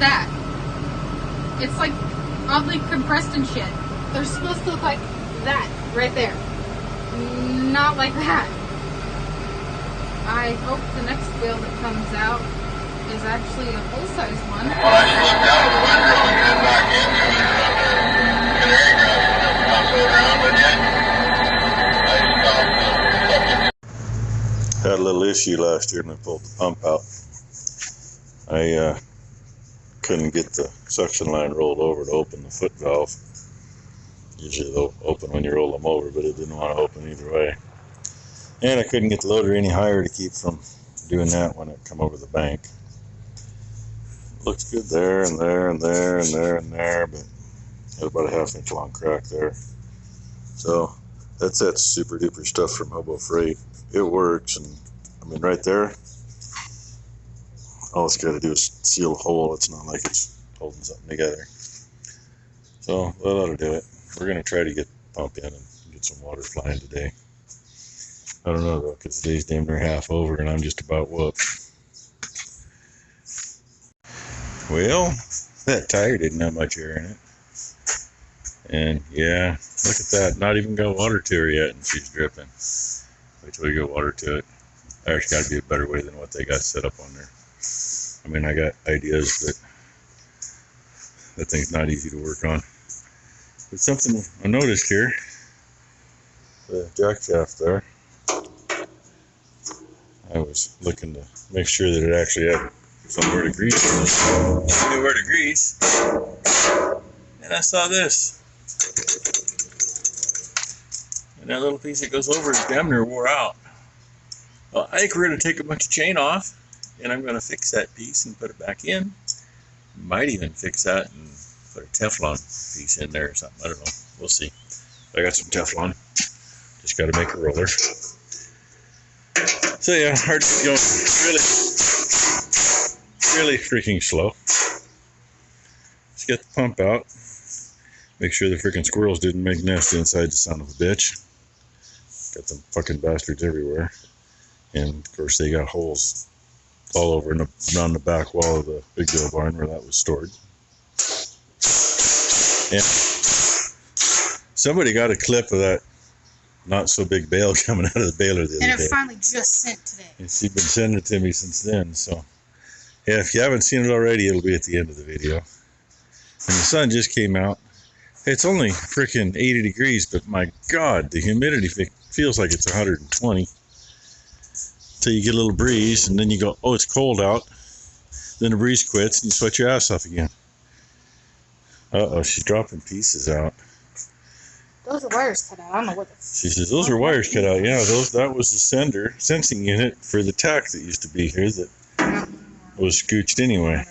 that. It's like oddly compressed and shit. They're supposed to look like that, right there. Not like that. I hope the next bale that comes out is actually a full-size one. Well, I just looked out of the window and head back into it under canary grass and just hustled around with you. I stopped. Had a little issue last year when I pulled the pump out. I couldn't get the suction line rolled over to open the foot valve. Usually they'll open when you roll them over, but it didn't want to open either way. And I couldn't get the loader any higher to keep from doing that when it come over the bank. Looks good there and there and there and there and there, but got about a 1/2 inch long crack there. So that's that super duper stuff from Hobo Freight. It works, and I mean right there, all it's got to do is seal a hole. It's not like it's holding something together. So that ought to do it. We're going to try to get the pump in and get some water flying today. I don't know though, because the day's damn near half over and I'm just about whooped. Well, that tire didn't have much air in it. And yeah, look at that. Not even got water to her yet and she's dripping. Wait till we get water to it. There's got to be a better way than what they got set up on there. I mean, I got ideas, but that thing's not easy to work on. But something I noticed here, the jack shaft there, I was looking to make sure that it actually had somewhere to grease. I knew where to grease, and I saw this. And that little piece that goes over is damn near wore out. Well, I think we're going to take a bunch of chain off, and I'm going to fix that piece and put it back in. Might even fix that and put a Teflon piece in there or something. I don't know. We'll see. I got some Teflon. Just got to make a roller. So yeah, hard to go. Really freaking slow. Let's get the pump out. Make sure the freaking squirrels didn't make nests inside the son of a bitch. Got them fucking bastards everywhere. And of course they got holes all over and around the back wall of the big deal barn where that was stored. And somebody got a clip of that not so big bale coming out of the baler the other day. And it finally just sent today. And she's been sending it to me since then. So yeah, if you haven't seen it already, it'll be at the end of the video. And the sun just came out. It's only freaking 80 degrees, but my God, the humidity feels like it's 120. Till you get a little breeze, and then you go, oh, it's cold out. Then the breeze quits, and you sweat your ass off again. Uh-oh, she's dropping pieces out. Those are wires cut out. I don't know what that's. She says, those are wires cut out. Yeah, that was the sensing unit for the tack that used to be here that was scooched anyway.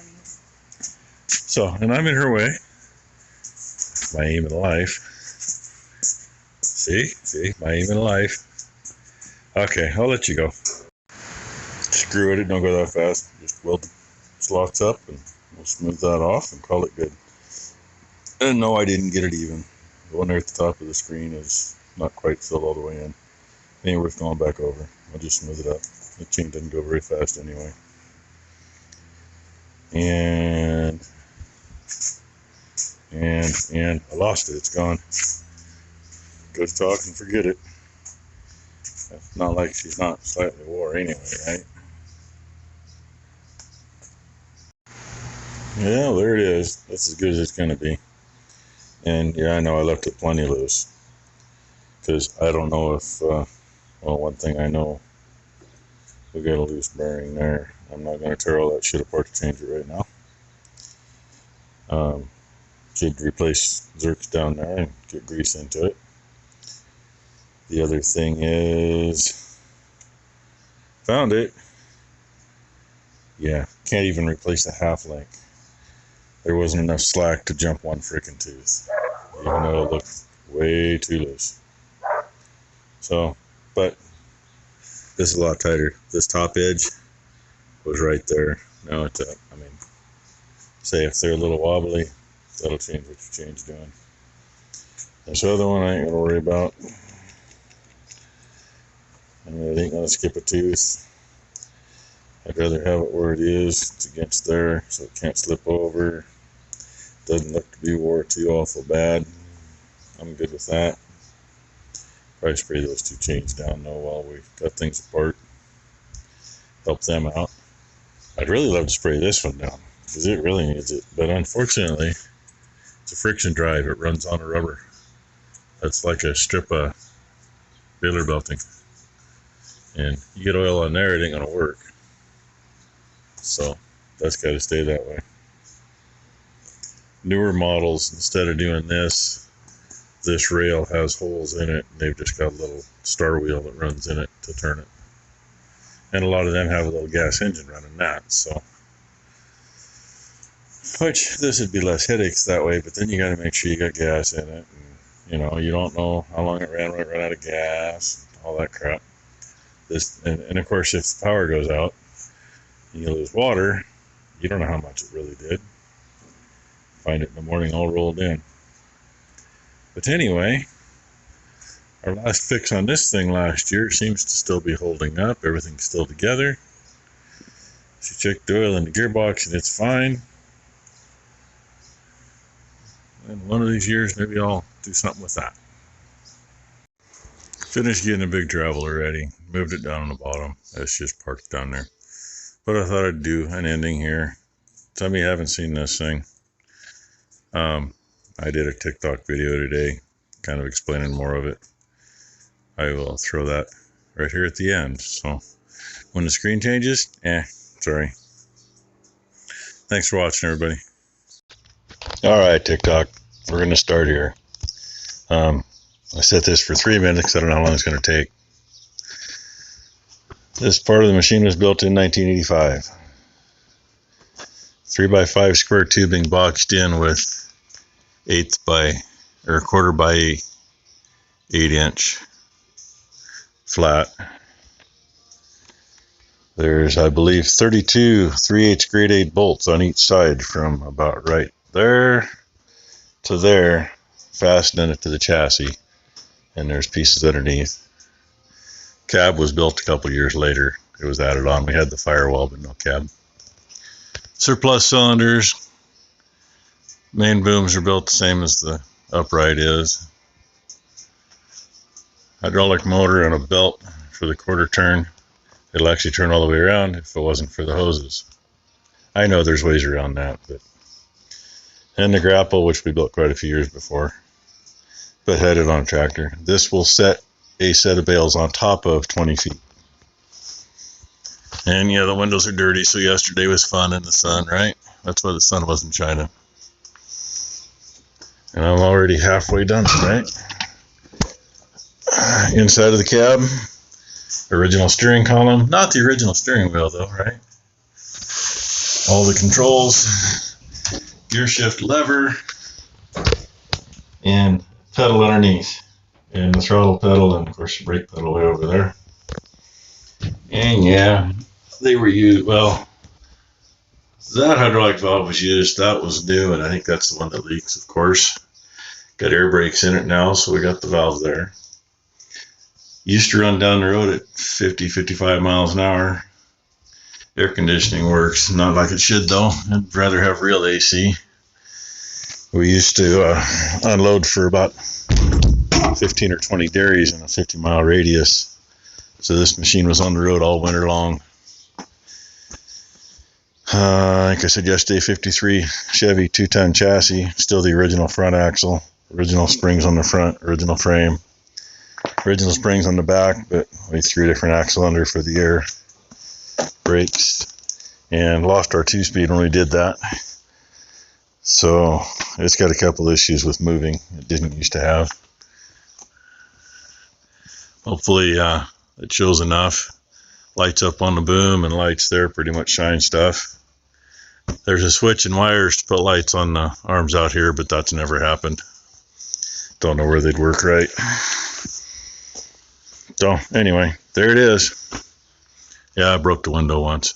So, and I'm in her way. My aim in life. See, my aim in life. Okay, I'll let you go. Screw it don't go that fast. Just weld the slots up and we'll smooth that off and call it good. And no, I didn't get it even. The one there at the top of the screen is not quite filled all the way in. It ain't worth going back over. I'll just smooth it up. The chain doesn't go very fast anyway. And I lost it. It's gone. Go to talk and forget it. It's not like she's not slightly wore anyway, right? Yeah, there it is. That's as good as it's going to be. And yeah, I know I left it plenty loose. Because I don't know if, well, one thing I know, we got a loose bearing there. I'm not going to tear all that shit apart to change it right now. Could replace Zerks down there and get grease into it. The other thing is, found it. Yeah, can't even replace a half link. There wasn't enough slack to jump one frickin' tooth, even though it looked way too loose. So, but this is a lot tighter. This top edge was right there. Now it's up. I mean, say if they're a little wobbly, that'll change what your chain's doing. This other one I ain't gonna worry about. I mean, it ain't gonna skip a tooth. I'd rather have it where it is. It's against there, so it can't slip over. Doesn't look to be wore too awful bad. I'm good with that. Probably spray those two chains down though while we got things apart. Help them out. I'd really love to spray this one down because it really needs it. But unfortunately, it's a friction drive. It runs on a rubber. That's like a strip of baler belting. And you get oil on there, it ain't gonna work. So that's got to stay that way. Newer models, instead of doing this rail has holes in it, and they've just got a little star wheel that runs in it to turn it. And a lot of them have a little gas engine running that, so. Which, this would be less headaches that way, but then you got to make sure you got gas in it. And, you know, you don't know how long it ran when it ran out of gas, all that crap. And of course, if the power goes out and you lose water, you don't know how much it really did. Find it in the morning all rolled in. But anyway, our last fix on this thing last year seems to still be holding up. Everything's still together. She checked the oil in the gearbox and it's fine. And one of these years, maybe I'll do something with that. Finished getting a big traveler ready. Moved it down on the bottom. It's just parked down there. But I thought I'd do an ending here. Some of you haven't seen this thing. I did a TikTok video today, kind of explaining more of it. I will throw that right here at the end. So when the screen changes, sorry. Thanks for watching, everybody. All right, TikTok, we're going to start here. I set this for 3 minutes. I don't know how long it's going to take. This part of the machine was built in 1985. 3x5 square tubing boxed in with 1/4 by 8 inch flat. There's, I believe, 32 3/8 grade 8 bolts on each side from about right there to there, fastening it to the chassis. And there's pieces underneath. Cab was built a couple years later. It was added on. We had the firewall, but no cab. Surplus cylinders. Main booms are built the same as the upright is. Hydraulic motor and a belt for the quarter turn. It'll actually turn all the way around if it wasn't for the hoses. I know there's ways around that, but. And the grapple, which we built quite a few years before, but headed on a tractor. This will set a set of bales on top of 20 feet. And yeah, the windows are dirty, so yesterday was fun in the sun, right? That's why the sun wasn't shining. And I'm already halfway done tonight. Inside of the cab, original steering column. Not the original steering wheel though, right? All the controls, gear shift lever, and pedal underneath. And the throttle pedal, and of course the brake pedal way over there. And yeah, they were used, well, that hydraulic valve was used, that was new, and I think that's the one that leaks, of course. Got air brakes in it now, so we got the valve there. Used to run down the road at 50, 55 miles an hour. Air conditioning works, not like it should though. I'd rather have real AC. We used to unload for about 15 or 20 dairies in a 50-mile radius. So this machine was on the road all winter long. Like I said yesterday, 53 Chevy 2-ton chassis, still the original front axle, original springs on the front, original frame, original springs on the back, but we threw a different axle under for the air brakes, and lost our 2-speed when we did that. So it's got a couple issues with moving it didn't used to have. Hopefully it shows enough. Lights up on the boom and lights there, pretty much shine stuff. There's a switch and wires to put lights on the arms out here, but that's never happened. Don't know where they'd work right. So anyway, there it is. Yeah, I broke the window once.